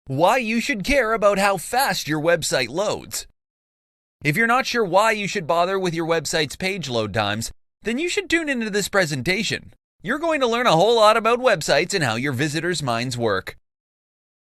Why you should care about how fast your website loads. If you're not sure why you should bother with your website's page load times, then you should tune into this presentation. You're going to learn a whole lot about websites and how your visitors' minds work.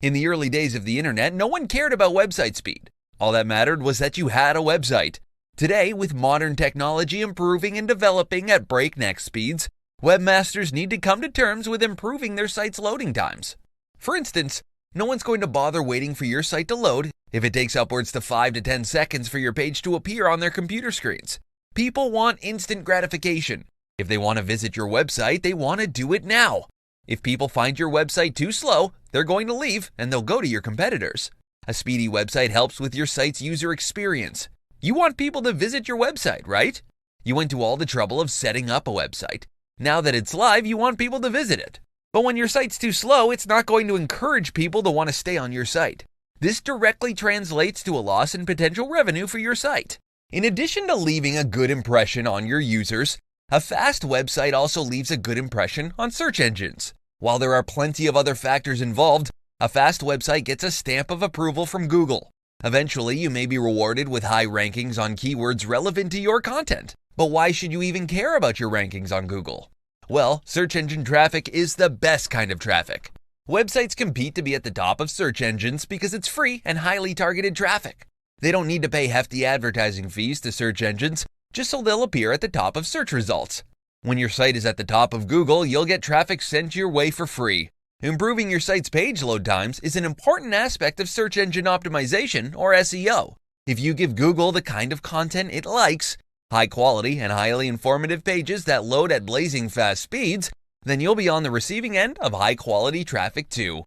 In the early days of the internet, no one cared about website speed. All that mattered was that you had a website. Today, with modern technology improving and developing at breakneck speeds, webmasters need to come to terms with improving their site's loading times. For instance, no one's going to bother waiting for your site to load if it takes upwards to 5 to 10 seconds for your page to appear on their computer screens. People want instant gratification. If they want to visit your website, they want to do it now. If people find your website too slow, they're going to leave and they'll go to your competitors. A speedy website helps with your site's user experience. You want people to visit your website, right? You went to all the trouble of setting up a website. Now that it's live, you want people to visit it. But when your site's too slow, it's not going to encourage people to want to stay on your site. This directly translates to a loss in potential revenue for your site. In addition to leaving a good impression on your users, a fast website also leaves a good impression on search engines. While there are plenty of other factors involved, a fast website gets a stamp of approval from Google. Eventually, you may be rewarded with high rankings on keywords relevant to your content. But why should you even care about your rankings on Google? Well, search engine traffic is the best kind of traffic. Websites compete to be at the top of search engines because it's free and highly targeted traffic. They don't need to pay hefty advertising fees to search engines just so they'll appear at the top of search results. When your site is at the top of Google, you'll get traffic sent your way for free. Improving your site's page load times is an important aspect of search engine optimization, or SEO. If you give Google the kind of content it likes, high quality and highly informative pages that load at blazing fast speeds, then you'll be on the receiving end of high quality traffic too.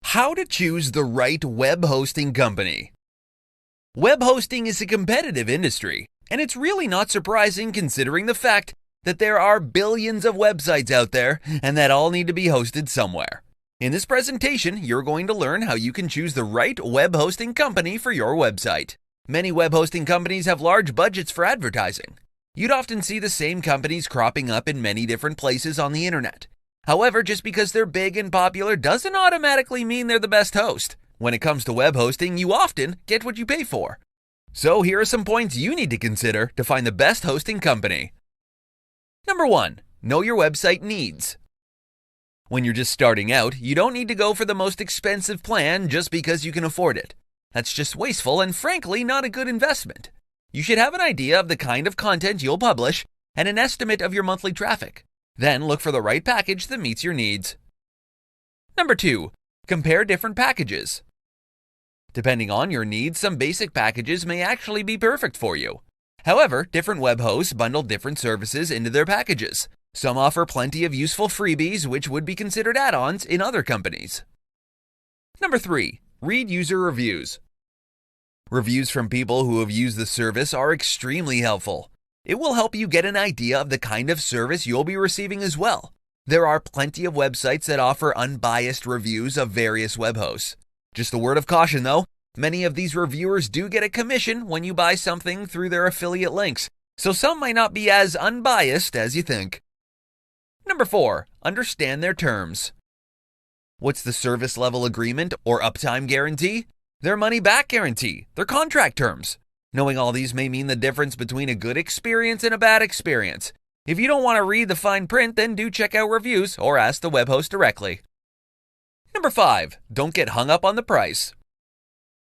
How to choose the right web hosting company. Web hosting is a competitive industry, and it's really not surprising considering the fact that there are billions of websites out there and that all need to be hosted somewhere. In this presentation, you're going to learn how you can choose the right web hosting company for your website. Many web hosting companies have large budgets for advertising. You'd often see the same companies cropping up in many different places on the internet. However, just because they're big and popular doesn't automatically mean they're the best host. When it comes to web hosting, you often get what you pay for. So here are some points you need to consider to find the best hosting company. Number 1. Know your website needs. When you're just starting out, you don't need to go for the most expensive plan just because you can afford it. That's just wasteful and frankly not a good investment. You should have an idea of the kind of content you'll publish and an estimate of your monthly traffic. Then look for the right package that meets your needs. Number 2. Compare different packages. Depending on your needs, some basic packages may actually be perfect for you. However, different web hosts bundle different services into their packages. Some offer plenty of useful freebies which would be considered add-ons in other companies. Number 3. Read user reviews. Reviews from people who have used the service are extremely helpful. It will help you get an idea of the kind of service you'll be receiving as well. There are plenty of websites that offer unbiased reviews of various web hosts. Just a word of caution though, many of these reviewers do get a commission when you buy something through their affiliate links, so some might not be as unbiased as you think. Number 4. Understand their terms. What's the service level agreement or uptime guarantee? Their money-back guarantee, their contract terms. Knowing all these may mean the difference between a good experience and a bad experience. If you don't want to read the fine print, then do check out reviews or ask the web host directly. Number 5. Don't get hung up on the price.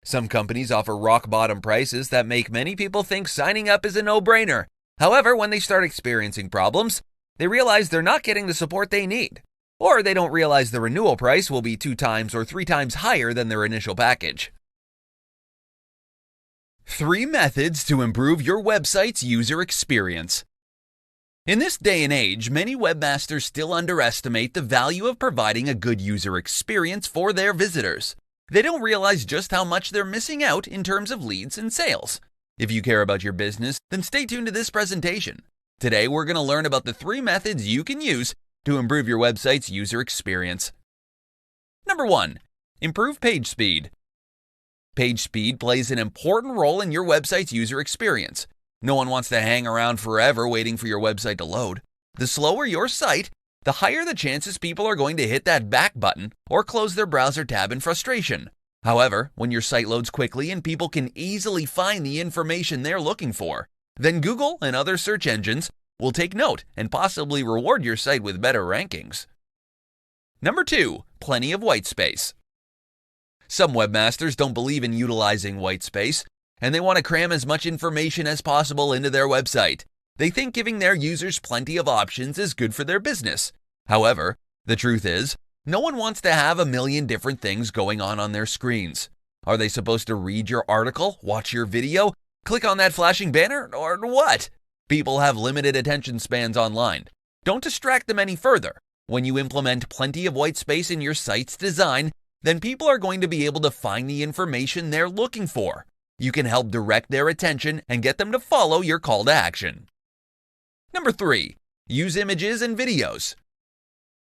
Some companies offer rock-bottom prices that make many people think signing up is a no-brainer. However, when they start experiencing problems, they realize they're not getting the support they need. Or they don't realize the renewal price will be 2 times or 3 times higher than their initial package. 3 methods to improve your website's user experience. In this day and age, many webmasters still underestimate the value of providing a good user experience for their visitors. They don't realize just how much they're missing out in terms of leads and sales. If you care about your business, then stay tuned to this presentation. Today, we're going to learn about the 3 methods you can use to improve your website's user experience. Number 1. Improve page speed. Page speed plays an important role in your website's user experience. No one wants to hang around forever waiting for your website to load. The slower your site, the higher the chances people are going to hit that back button or close their browser tab in frustration. However, when your site loads quickly and people can easily find the information they're looking for, then Google and other search engines will take note and possibly reward your site with better rankings. Number 2, plenty of white space. Some webmasters don't believe in utilizing white space, and they want to cram as much information as possible into their website. They think giving their users plenty of options is good for their business. However, the truth is, no one wants to have a million different things going on their screens. Are they supposed to read your article, watch your video, click on that flashing banner, or what? People have limited attention spans online. Don't distract them any further. When you implement plenty of white space in your site's design, then people are going to be able to find the information they're looking for. You can help direct their attention and get them to follow your call to action. Number 3, use images and videos.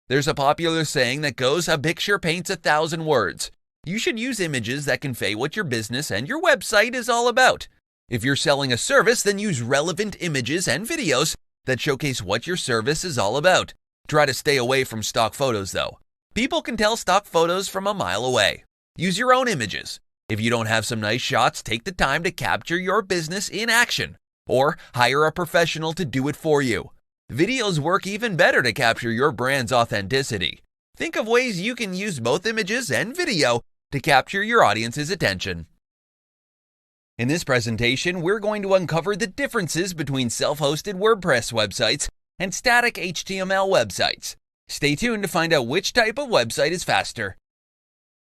There's a popular saying that goes, "A picture paints 1,000 words." You should use images that convey what your business and your website is all about. If you're selling a service, then use relevant images and videos that showcase what your service is all about. Try to stay away from stock photos though. People can tell stock photos from a mile away. Use your own images. If you don't have some nice shots, take the time to capture your business in action, or hire a professional to do it for you. Videos work even better to capture your brand's authenticity. Think of ways you can use both images and video to capture your audience's attention. In this presentation, we're going to uncover the differences between self-hosted WordPress websites and static HTML websites. Stay tuned to find out which type of website is faster.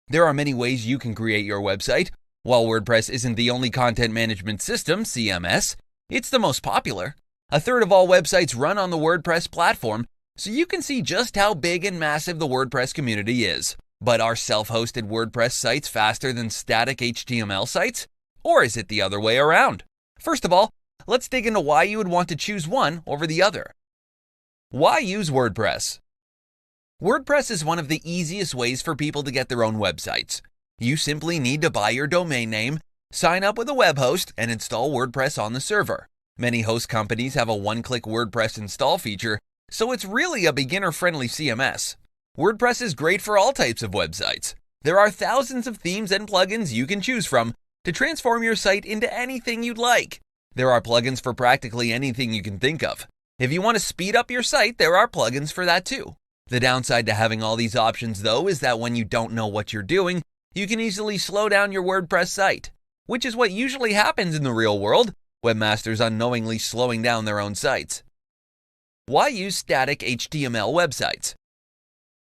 There are many ways you can create your website. While WordPress isn't the only content management system, CMS, it's the most popular. A third of all websites run on the WordPress platform, so you can see just how big and massive the WordPress community is. But are self-hosted WordPress sites faster than static HTML sites? Or is it the other way around? First of all, let's dig into why you would want to choose one over the other. Why use WordPress? WordPress is one of the easiest ways for people to get their own websites. You simply need to buy your domain name, sign up with a web host, and install WordPress on the server. Many host companies have a one-click WordPress install feature, so it's really a beginner-friendly CMS. WordPress is great for all types of websites. There are thousands of themes and plugins you can choose from to transform your site into anything you'd like. There are plugins for practically anything you can think of. If you want to speed up your site, there are plugins for that too. The downside to having all these options, though, is that when you don't know what you're doing, you can easily slow down your WordPress site, which is what usually happens in the real world, webmasters unknowingly slowing down their own sites. Why use static HTML websites?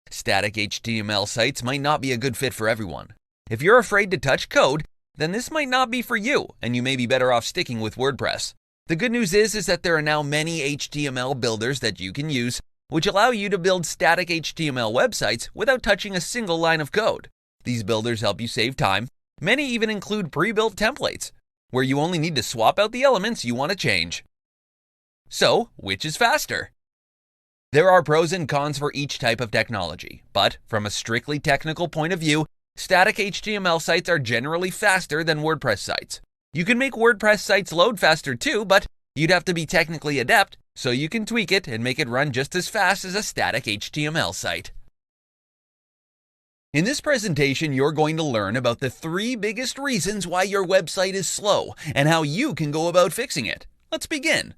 Static HTML sites might not be a good fit for everyone. If you're afraid to touch code, then this might not be for you, and you may be better off sticking with WordPress. The good news is that there are now many HTML builders that you can use, which allow you to build static HTML websites without touching a single line of code. These builders help you save time. Many even include pre-built templates, where you only need to swap out the elements you want to change. So, which is faster? There are pros and cons for each type of technology, but from a strictly technical point of view, static HTML sites are generally faster than WordPress sites. You can make WordPress sites load faster too, but you'd have to be technically adept, so you can tweak it and make it run just as fast as a static HTML site. In this presentation, you're going to learn about the 3 biggest reasons why your website is slow and how you can go about fixing it. Let's begin.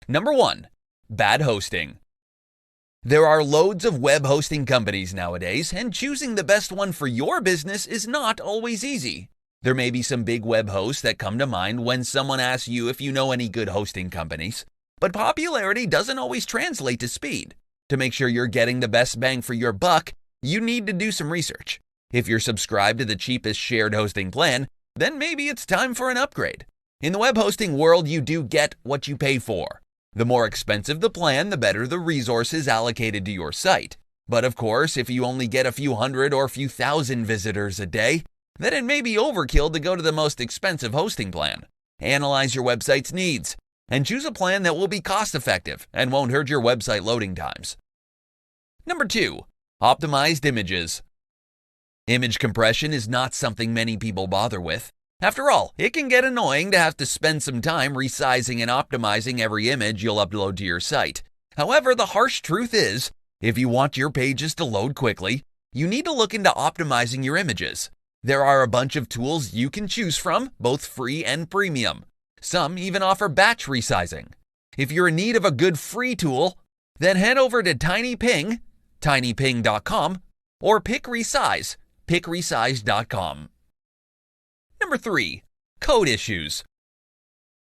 Number 1, bad hosting. There are loads of web hosting companies nowadays, and choosing the best one for your business is not always easy. There may be some big web hosts that come to mind when someone asks you if you know any good hosting companies. But popularity doesn't always translate to speed. To make sure you're getting the best bang for your buck, you need to do some research. If you're subscribed to the cheapest shared hosting plan, then maybe it's time for an upgrade. In the web hosting world, you do get what you pay for. The more expensive the plan, the better the resources allocated to your site. But of course, if you only get a few hundred or a few thousand visitors a day, then it may be overkill to go to the most expensive hosting plan. Analyze your website's needs and choose a plan that will be cost-effective and won't hurt your website loading times. Number 2, optimized images. Image compression is not something many people bother with. After all, it can get annoying to have to spend some time resizing and optimizing every image you'll upload to your site. However, the harsh truth is, if you want your pages to load quickly, you need to look into optimizing your images. There are a bunch of tools you can choose from, both free and premium. Some even offer batch resizing. If you're in need of a good free tool, then head over to TinyPing, tinyping.com, or PickResize, PickResize.com. Number 3. Code issues.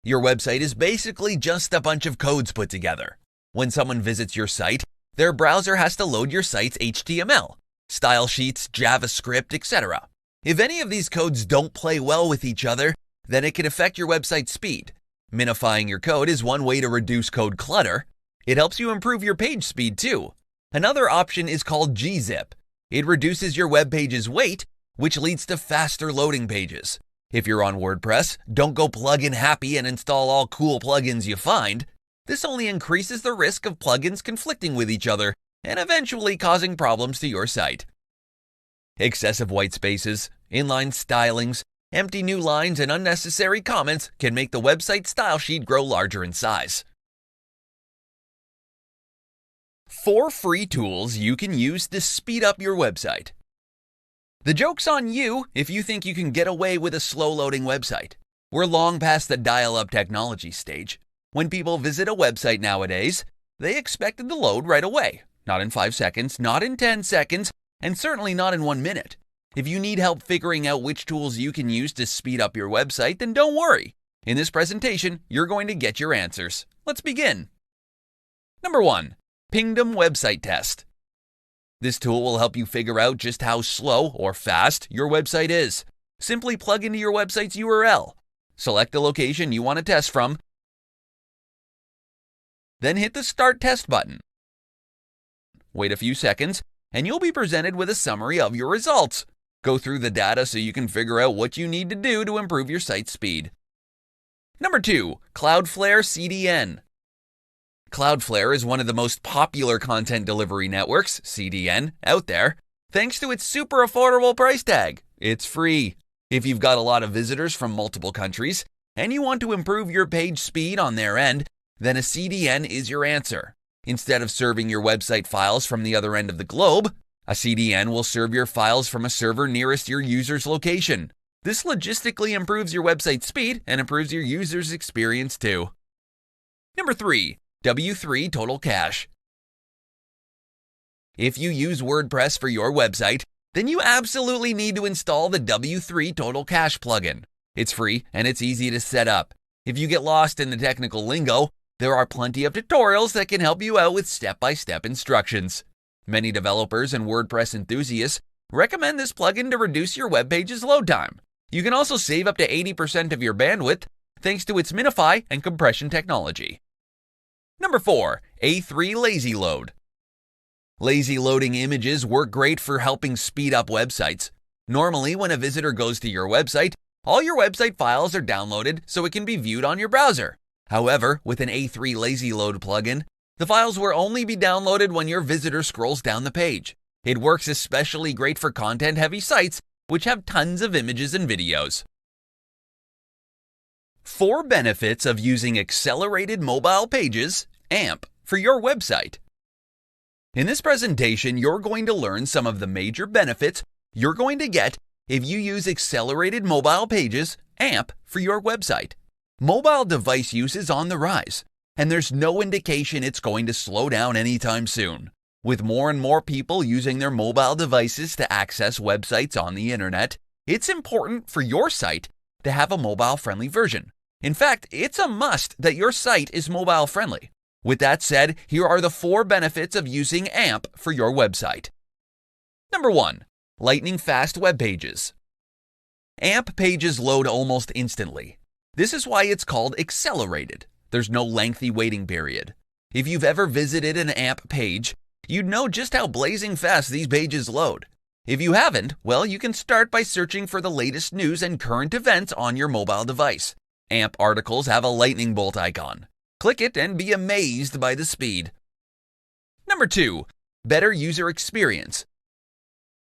Your website is basically just a bunch of codes put together. When someone visits your site, their browser has to load your site's HTML, style sheets, JavaScript, etc. If any of these codes don't play well with each other, then it can affect your website speed. Minifying your code is one way to reduce code clutter. It helps you improve your page speed too. Another option is called gzip. It reduces your web page's weight, which leads to faster loading pages. If you're on WordPress, don't go plugin happy and install all cool plugins you find. This only increases the risk of plugins conflicting with each other and eventually causing problems to your site. Excessive white spaces, inline stylings, empty new lines, and unnecessary comments can make the website style sheet grow larger in size. 4 free tools you can use to speed up your website. The joke's on you if you think you can get away with a slow-loading website. We're long past the dial-up technology stage. When people visit a website nowadays, they expect it to load right away. Not in 5 seconds, not in 10 seconds, and certainly not in 1 minute. If you need help figuring out which tools you can use to speed up your website, then don't worry. In this presentation, you're going to get your answers. Let's begin. Number 1. Pingdom Website Test. This tool will help you figure out just how slow or fast your website is. Simply plug into your website's URL. Select the location you want to test from. Then hit the Start Test button. Wait a few seconds, and you'll be presented with a summary of your results. Go through the data so you can figure out what you need to do to improve your site speed. Number 2. Cloudflare CDN. Cloudflare is one of the most popular content delivery networks, CDN, out there, thanks to its super affordable price tag. It's free. If you've got a lot of visitors from multiple countries and you want to improve your page speed on their end, then a CDN is your answer. Instead of serving your website files from the other end of the globe, a CDN will serve your files from a server nearest your user's location. This logistically improves your website speed and improves your user's experience too. Number 3. W3 Total Cache. If you use WordPress for your website, then you absolutely need to install the W3 Total Cache plugin. It's free and it's easy to set up. If you get lost in the technical lingo, there are plenty of tutorials that can help you out with step-by-step instructions. Many developers and WordPress enthusiasts recommend this plugin to reduce your web page's load time. You can also save up to 80% of your bandwidth thanks to its minify and compression technology. Number 4. A3 Lazy Load. Lazy loading images work great for helping speed up websites. Normally, when a visitor goes to your website, all your website files are downloaded so it can be viewed on your browser. However, with an A3 Lazy Load plugin, the files will only be downloaded when your visitor scrolls down the page. It works especially great for content-heavy sites, which have tons of images and videos. 4 benefits of using accelerated mobile pages, AMP, for your website. In this presentation, you're going to learn some of the major benefits you're going to get if you use accelerated mobile pages, AMP, for your website. Mobile device use is on the rise, and there's no indication it's going to slow down anytime soon. With more and more people using their mobile devices to access websites on the internet, it's important for your site to have a mobile-friendly version. In fact, it's a must that your site is mobile-friendly. With that said, here are the 4 benefits of using AMP for your website. Number 1. Lightning-fast web pages. AMP pages load almost instantly. This is why it's called accelerated. There's no lengthy waiting period. If you've ever visited an AMP page, you'd know just how blazing fast these pages load. If you haven't, well, you can start by searching for the latest news and current events on your mobile device. AMP articles have a lightning bolt icon. Click it and be amazed by the speed. Number 2. Better user experience.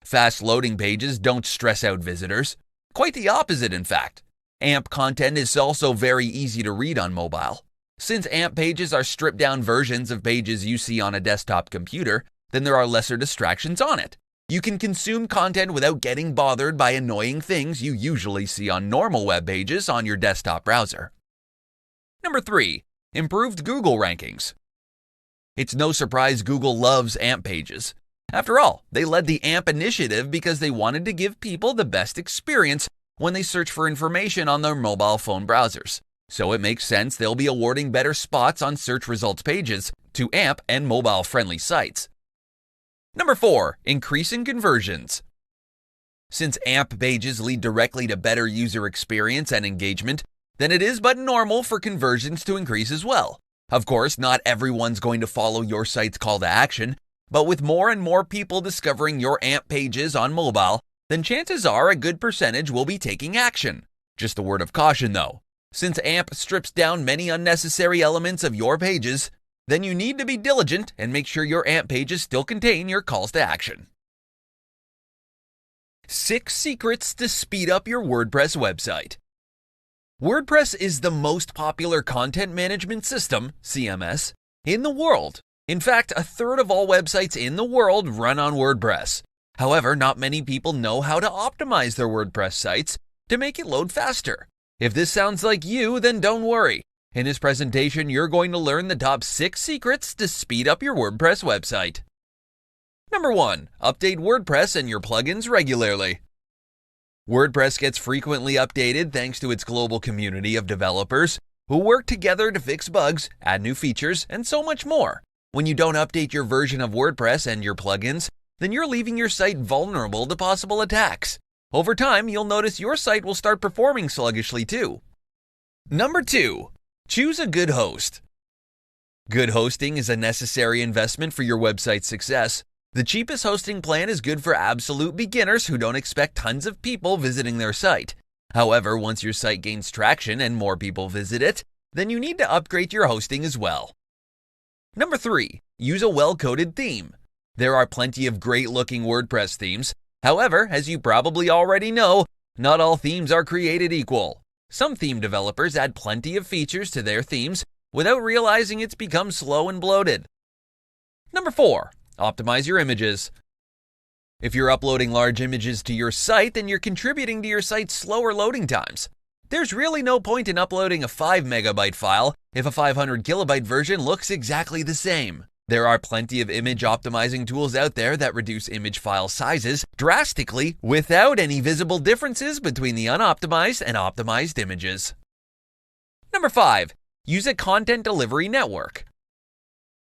Fast loading pages don't stress out visitors. Quite the opposite, in fact. AMP content is also very easy to read on mobile. Since AMP pages are stripped down versions of pages you see on a desktop computer, then there are lesser distractions on it. You can consume content without getting bothered by annoying things you usually see on normal web pages on your desktop browser. Number 3. Improved Google rankings. It's no surprise Google loves AMP pages. After all, they led the AMP initiative because they wanted to give people the best experience when they search for information on their mobile phone browsers. So it makes sense they'll be awarding better spots on search results pages to AMP and mobile-friendly sites. Number 4. Increasing conversions. Since AMP pages lead directly to better user experience and engagement, then it is but normal for conversions to increase as well. Of course, not everyone's going to follow your site's call to action, but with more and more people discovering your AMP pages on mobile, then chances are a good percentage will be taking action. Just a word of caution though, since AMP strips down many unnecessary elements of your pages, then you need to be diligent and make sure your AMP pages still contain your calls to action. 6 secrets to speed up your WordPress website. WordPress is the most popular content management system, CMS, in the world. In fact, a third of all websites in the world run on WordPress. However, not many people know how to optimize their WordPress sites to make it load faster. If this sounds like you, then don't worry. In this presentation, you're going to learn the top 6 secrets to speed up your WordPress website. Number 1. Update WordPress and your plugins regularly. WordPress gets frequently updated thanks to its global community of developers who work together to fix bugs, add new features, and so much more. When you don't update your version of WordPress and your plugins, then you're leaving your site vulnerable to possible attacks. Over time, you'll notice your site will start performing sluggishly too. Number 2. Choose a good host. Good hosting is a necessary investment for your website's success. The cheapest hosting plan is good for absolute beginners who don't expect tons of people visiting their site. However, once your site gains traction and more people visit it, then you need to upgrade your hosting as well. Number 3. Use a well-coded theme. There are plenty of great-looking WordPress themes. However, as you probably already know, not all themes are created equal. Some theme developers add plenty of features to their themes without realizing it's become slow and bloated. Number 4. Optimize your images. If you're uploading large images to your site, then you're contributing to your site's slower loading times. There's really no point in uploading a 5 megabyte file if a 500 kilobyte version looks exactly the same. There are plenty of image optimizing tools out there that reduce image file sizes drastically without any visible differences between the unoptimized and optimized images. Number 5. Use a content delivery network.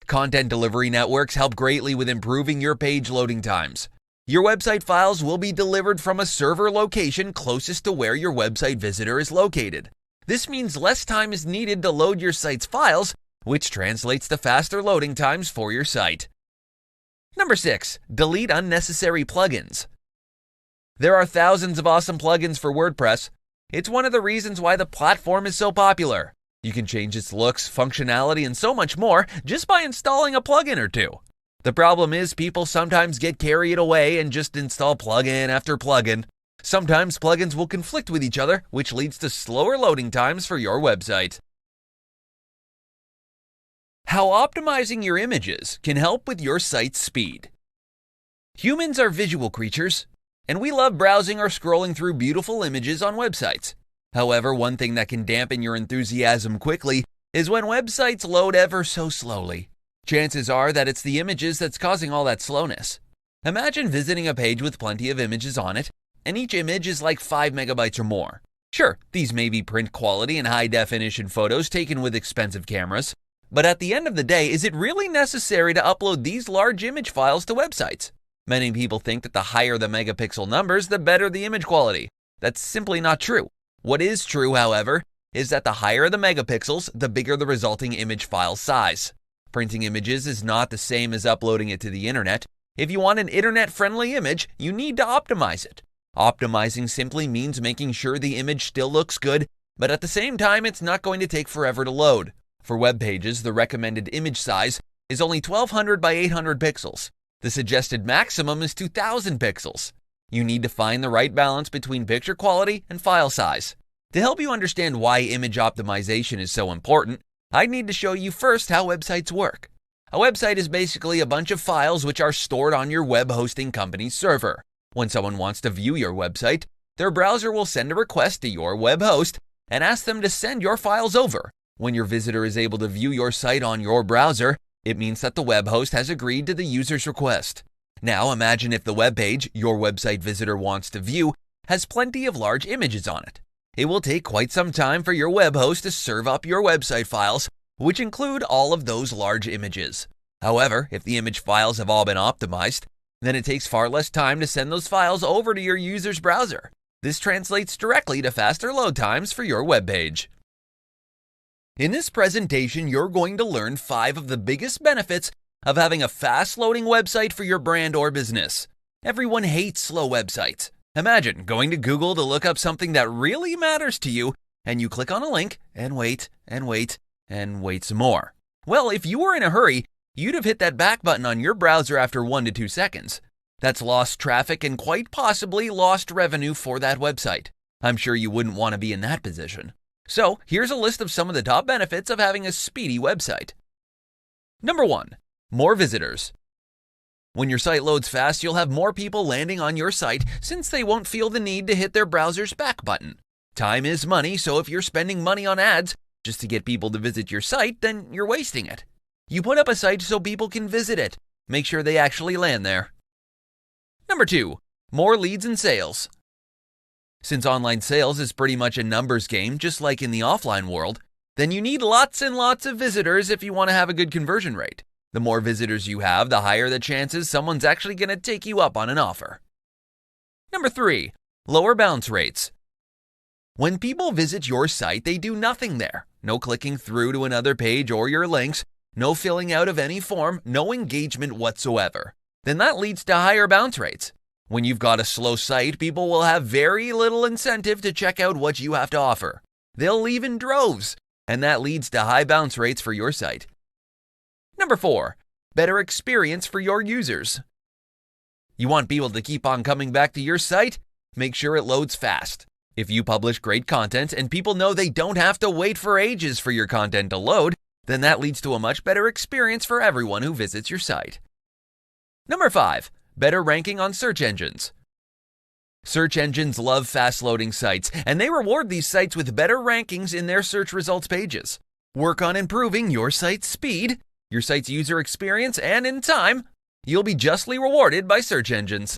Content delivery networks help greatly with improving your page loading times. Your website files will be delivered from a server location closest to where your website visitor is located. This means less time is needed to load your site's files, which translates to faster loading times for your site. Number 6. Delete unnecessary plugins. There are thousands of awesome plugins for WordPress. It's one of the reasons why the platform is so popular. You can change its looks, functionality, and so much more just by installing a plugin or two. The problem is people sometimes get carried away and just install plugin after plugin. Sometimes plugins will conflict with each other, which leads to slower loading times for your website. How optimizing your images can help with your site's speed. Humans are visual creatures, and we love browsing or scrolling through beautiful images on websites. However, one thing that can dampen your enthusiasm quickly is when websites load ever so slowly. Chances are that it's the images that's causing all that slowness. Imagine visiting a page with plenty of images on it, and each image is like 5 megabytes or more. Sure, these may be print quality and high-definition photos taken with expensive cameras, but at the end of the day, is it really necessary to upload these large image files to websites? Many people think that the higher the megapixel numbers, the better the image quality. That's simply not true. What is true, however, is that the higher the megapixels, the bigger the resulting image file size. Printing images is not the same as uploading it to the internet. If you want an internet-friendly image, you need to optimize it. Optimizing simply means making sure the image still looks good, but at the same time, it's not going to take forever to load. For web pages, the recommended image size is only 1200 by 800 pixels. The suggested maximum is 2000 pixels. You need to find the right balance between picture quality and file size. To help you understand why image optimization is so important, I need to show you first how websites work. A website is basically a bunch of files which are stored on your web hosting company's server. When someone wants to view your website, their browser will send a request to your web host and ask them to send your files over. When your visitor is able to view your site on your browser, it means that the web host has agreed to the user's request. Now imagine if the web page your website visitor wants to view has plenty of large images on it. It will take quite some time for your web host to serve up your website files, which include all of those large images. However, if the image files have all been optimized, then it takes far less time to send those files over to your user's browser. This translates directly to faster load times for your web page. In this presentation, you're going to learn 5 of the biggest benefits of having a fast-loading website for your brand or business. Everyone hates slow websites. Imagine going to Google to look up something that really matters to you, and you click on a link and wait and wait and wait some more. Well, if you were in a hurry, you'd have hit that back button on your browser after 1 to 2 seconds. That's lost traffic and quite possibly lost revenue for that website. I'm sure you wouldn't want to be in that position. So here's a list of some of the top benefits of having a speedy website. Number 1, more visitors. When your site loads fast, you'll have more people landing on your site since they won't feel the need to hit their browser's back button. Time is money, so if you're spending money on ads just to get people to visit your site, then you're wasting it. You put up a site so people can visit it. Make sure they actually land there. Number 2, more leads and sales. Since online sales is pretty much a numbers game, just like in the offline world, then you need lots and lots of visitors if you want to have a good conversion rate. The more visitors you have, the higher the chances someone's actually going to take you up on an offer. Number 3, lower bounce rates. When people visit your site, they do nothing there. No clicking through to another page or your links, no filling out of any form, no engagement whatsoever. Then that leads to higher bounce rates. When you've got a slow site, people will have very little incentive to check out what you have to offer. They'll leave in droves, and that leads to high bounce rates for your site. Number 4, better experience for your users. You want people to keep on coming back to your site? Make sure it loads fast. If you publish great content and people know they don't have to wait for ages for your content to load, then that leads to a much better experience for everyone who visits your site. Number 5, better ranking on search engines. Search engines love fast-loading sites, and they reward these sites with better rankings in their search results pages. Work on improving your site's speed, your site's user experience, and in time, you'll be justly rewarded by search engines.